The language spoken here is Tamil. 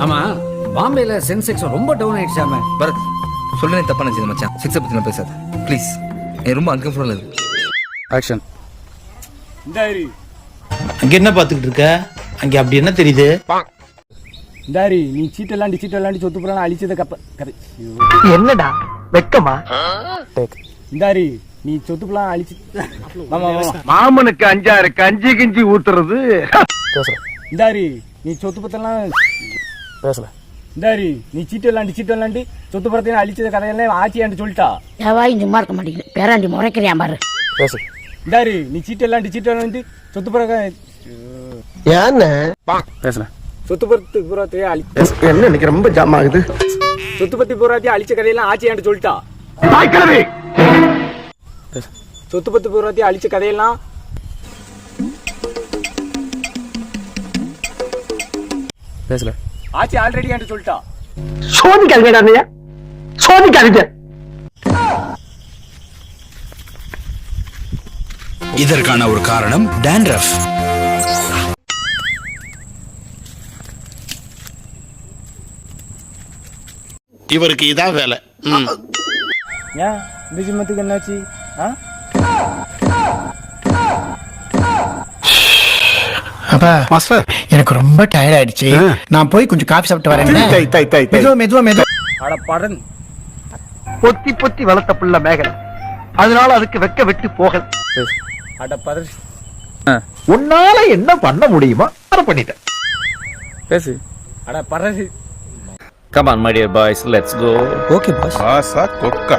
ஆமா, பாம்பேல சென்செக்ஸ் ரொம்ப டவுன் ஆயிடுச்சாமே. பரத் சொல்ல தப்பா நினைச்சது மச்சான். சிக்ஸை பத்தி நான் பேசாத ப்ளீஸ். எனக்கு ரொம்ப அன்கம்ஃபர்டபுள் இருக்கு. ஆக்ஷன். அங்க என்ன பாத்துக்கிட்டு இருக்க? அங்க அப்படி என்ன தெரியுது? இந்தாரி நீ சீட்டெல்லாம் சொத்து புறான அழிச்சத என்னடா வெக்கமா? இந்தாரி நீ சொத்து புறான அழிச்சு மாமனுக்கு அஞ்சாறு கஞ்சி கிஞ்சி ஊத்துறது. பேசல இந்தாரி நீ சொத்து பத்தெல்லாம் பேசல. இந்தாரி நீ சீட்டெல்லாம் சொத்து புறத்தையும் அழிச்சத கதையெல்லாம் ஆச்சியான்னு சொல்லிட்டா. எவாயும் சும்மா இருக்க மாட்டேங்குது. பேராண்டி முறைக்கிறியான் பாரு. பேசு. இந்தாரி நீ சீட்டெல்லாம் சொத்து புற ஏன்னு பேசல. சொத்து பத்து புறத்தையே என்ன இன்னைக்கு ரொம்ப ஜாம் ஆகுது. சொத்து பத்தி புறாத்தையும் அழிச்ச கதையெல்லாம் ஆச்சியான்னு சொல்லிட்டா. சொத்து பத்து புறாத்தையும் அழிச்ச கதையெல்லாம் பேசல. ஆச்சி ஆல்ரெடி என்று சொல்லிட்டா. சோதிக்காதீங்க சோதிக்காதீங்க. இதற்கான ஒரு காரணம் டாண்ட்ரஃப். இவருக்கு இதான் வேலை. ஏன் இந்த ஜிம்மத்துக்கு என்னாச்சு? அப்பா மாஸ்டர், எனக்கு ரொம்ப டயர்ட் ஆயிடுச்சு. நான் போய் கொஞ்சம் காஃபி சாப்பிட்டு வரேன். மெதுவா. அட படன் பொத்தி பொத்தி வளர்த்த புள்ள மேகல், அதனால அதுக்கு வெக்க வெட்டு போகல. அட பதர் உன்னால என்ன பண்ண முடியுமா அதை பண்ணிட்டேன். பேசு. அட பரது. Come on my dear boys, let's go. Okay boss. ஆசா கொக்கா.